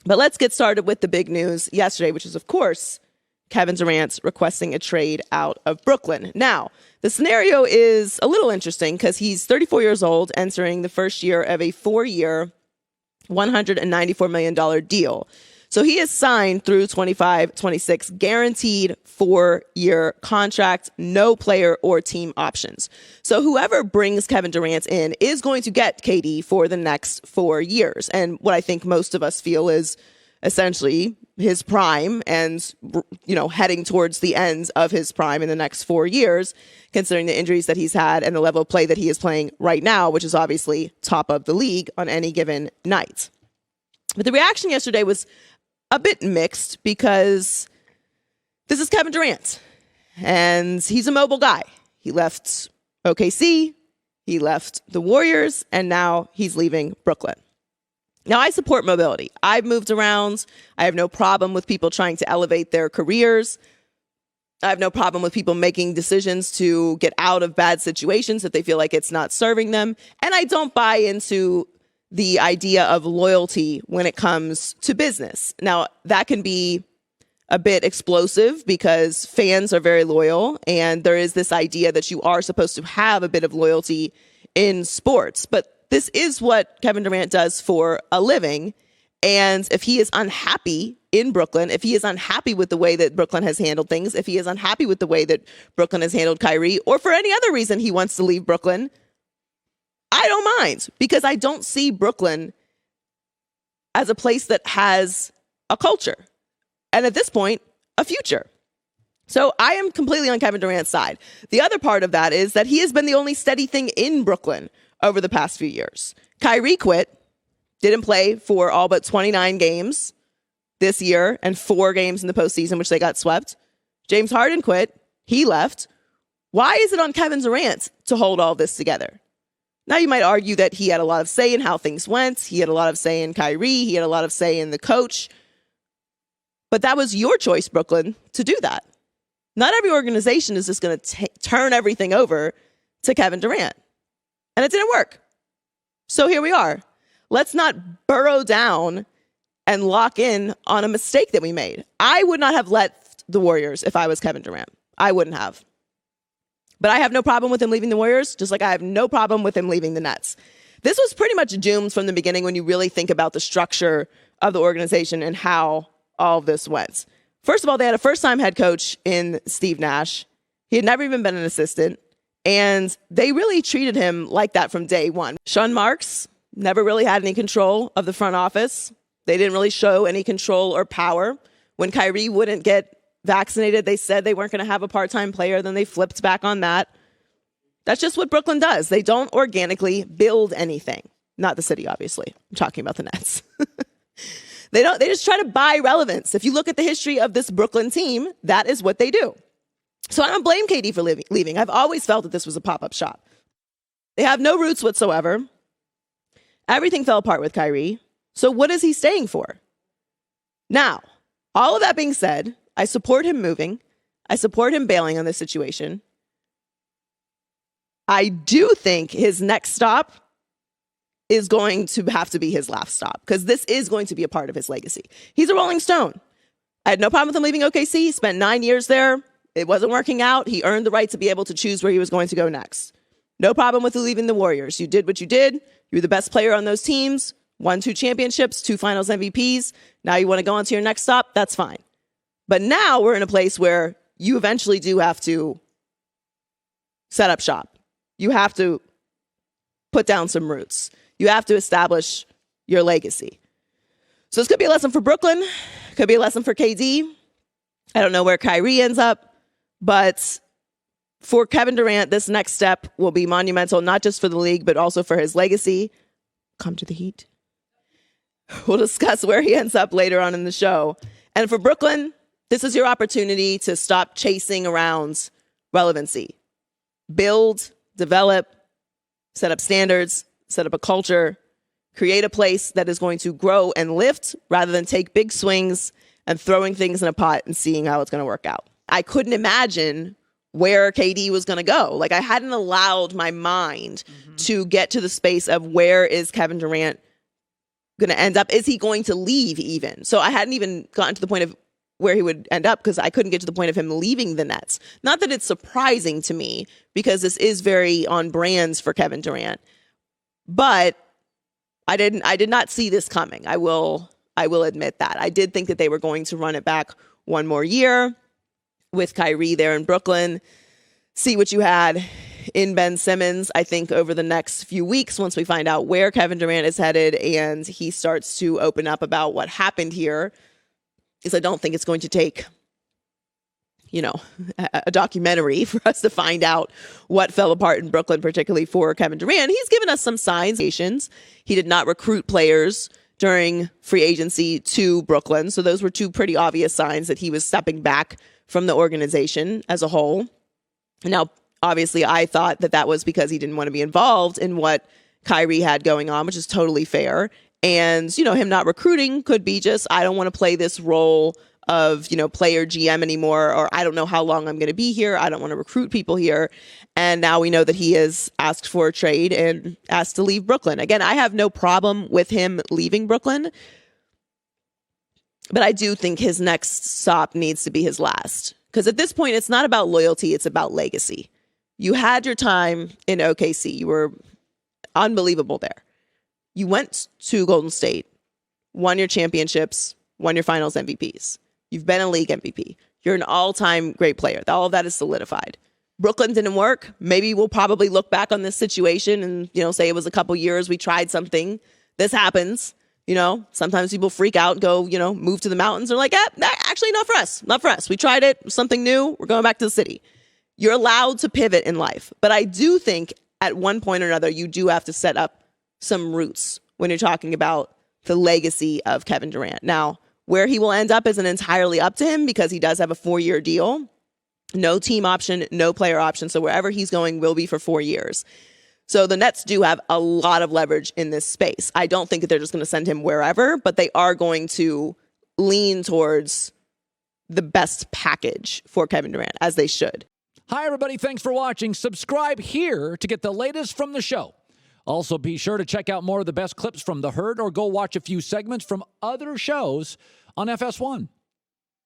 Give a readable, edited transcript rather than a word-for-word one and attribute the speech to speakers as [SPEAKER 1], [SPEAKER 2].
[SPEAKER 1] But let's get started with the big news yesterday, which is, of course, Kevin Durant requesting a trade out of Brooklyn. Now, the scenario is a little interesting because he's 34 years old, entering the first year of a 4-year, $194 million deal. So he is signed through 25-26, guaranteed 4-year contract, no player or team options. So whoever brings Kevin Durant in is going to get KD for the next 4 years. And what I think most of us feel is essentially his prime and, heading towards the end of his prime in the next 4 years, considering the injuries that he's had and the level of play that he is playing right now, which is obviously top of the league on any given night. But the reaction yesterday was a bit mixed because this is Kevin Durant and he's a mobile guy. He left OKC, he left the Warriors, and now he's leaving Brooklyn. Now, I support mobility. I've moved around. I have no problem with people trying to elevate their careers. I have no problem with people making decisions to get out of bad situations if they feel like it's not serving them. And I don't buy into the idea of loyalty when it comes to business. Now, that can be a bit explosive because fans are very loyal, and there is this idea that you are supposed to have a bit of loyalty in sports. But this is what Kevin Durant does for a living. And if he is unhappy in Brooklyn, if he is unhappy with the way that Brooklyn has handled things, if he is unhappy with the way that Brooklyn has handled Kyrie, or for any other reason he wants to leave Brooklyn, I don't mind, because I don't see Brooklyn as a place that has a culture and at this point, a future. So I am completely on Kevin Durant's side. The other part of that is that he has been the only steady thing in Brooklyn over the past few years. Kyrie quit, didn't play for all but 29 games this year and 4 games in the postseason, which they got swept. James Harden quit. He left. Why is it on Kevin Durant to hold all this together? Now, you might argue that he had a lot of say in how things went. He had a lot of say in Kyrie. He had a lot of say in the coach. But that was your choice, Brooklyn, to do that. Not every organization is just going to turn everything over to Kevin Durant. And it didn't work. So here we are. Let's not burrow down and lock in on a mistake that we made. I would not have left the Warriors if I was Kevin Durant. I wouldn't have. But I have no problem with him leaving the Warriors, just like I have no problem with him leaving the Nets. This was pretty much doomed from the beginning when you really think about the structure of the organization and how all of this went. First of all, they had a first-time head coach in Steve Nash. He had never even been an assistant, and they really treated him like that from day one. Sean Marks never really had any control of the front office. They didn't really show any control or power. When Kyrie wouldn't get vaccinated, they said they weren't going to have a part-time player. Then they flipped back on that. That's just what Brooklyn does. They don't organically build anything. Not the city, obviously. I'm talking about the Nets. They just try to buy relevance. If you look at the history of this Brooklyn team, that is what they do. So I don't blame KD for leaving. I've always felt that this was a pop-up shop. They have no roots whatsoever. Everything fell apart with Kyrie. So what is he staying for? Now, all of that being said, I support him moving. I support him bailing on this situation. I do think his next stop is going to have to be his last stop, because this is going to be a part of his legacy. He's a Rolling Stone. I had no problem with him leaving OKC. He spent 9 years there. It wasn't working out. He earned the right to be able to choose where he was going to go next. No problem with leaving the Warriors. You did what you did. You were the best player on those teams, won 2 championships, 2 finals MVPs. Now you want to go on to your next stop? That's fine. But now we're in a place where you eventually do have to set up shop. You have to put down some roots. You have to establish your legacy. So this could be a lesson for Brooklyn. Could be a lesson for KD. I don't know where Kyrie ends up. But for Kevin Durant, this next step will be monumental, not just for the league, but also for his legacy. Come to the Heat. We'll discuss where he ends up later on in the show. And for Brooklyn, this is your opportunity to stop chasing around relevancy. Build, develop, set up standards, set up a culture, create a place that is going to grow and lift rather than take big swings and throwing things in a pot and seeing how it's going to work out. I couldn't imagine where KD was going to go. Like, I hadn't allowed my mind to get to the space of where is Kevin Durant going to end up? Is he going to leave even? So I hadn't even gotten to the point of where he would end up because I couldn't get to the point of him leaving the Nets. Not that it's surprising to me because this is very on brands for Kevin Durant, but I did not see this coming. I will admit that. I did think that they were going to run it back one more year with Kyrie there in Brooklyn. See what you had in Ben Simmons. I think over the next few weeks, once we find out where Kevin Durant is headed and he starts to open up about what happened here, is I don't think it's going to take, a documentary for us to find out what fell apart in Brooklyn, particularly for Kevin Durant. He's given us some signs. He did not recruit players during free agency to Brooklyn. So those were two pretty obvious signs that he was stepping back from the organization as a whole. Now, obviously, I thought that was because he didn't want to be involved in what Kyrie had going on, which is totally fair. And, him not recruiting could be just, I don't want to play this role of, player GM anymore, or I don't know how long I'm going to be here. I don't want to recruit people here. And now we know that he has asked for a trade and asked to leave Brooklyn. Again, I have no problem with him leaving Brooklyn, but I do think his next stop needs to be his last. Because at this point, it's not about loyalty, it's about legacy. You had your time in OKC. You were unbelievable there. You went to Golden State, won your championships, won your finals MVPs. You've been a league MVP. You're an all-time great player. All of that is solidified. Brooklyn didn't work. Maybe we'll probably look back on this situation and, say it was a couple years. We tried something. This happens. Sometimes people freak out, go, move to the mountains. They're like, actually not for us. Not for us. We tried it. Something new. We're going back to the city. You're allowed to pivot in life. But I do think at one point or another, you do have to set up some roots when you're talking about the legacy of Kevin Durant. Now, where he will end up isn't entirely up to him because he does have a 4-year deal. No team option, no player option. So wherever he's going will be for 4 years. So the Nets do have a lot of leverage in this space. I don't think that they're just going to send him wherever, but they are going to lean towards the best package for Kevin Durant, as they should.
[SPEAKER 2] Hi, everybody. Thanks for watching. Subscribe here to get the latest from the show. Also, be sure to check out more of the best clips from The Herd or go watch a few segments from other shows on FS1.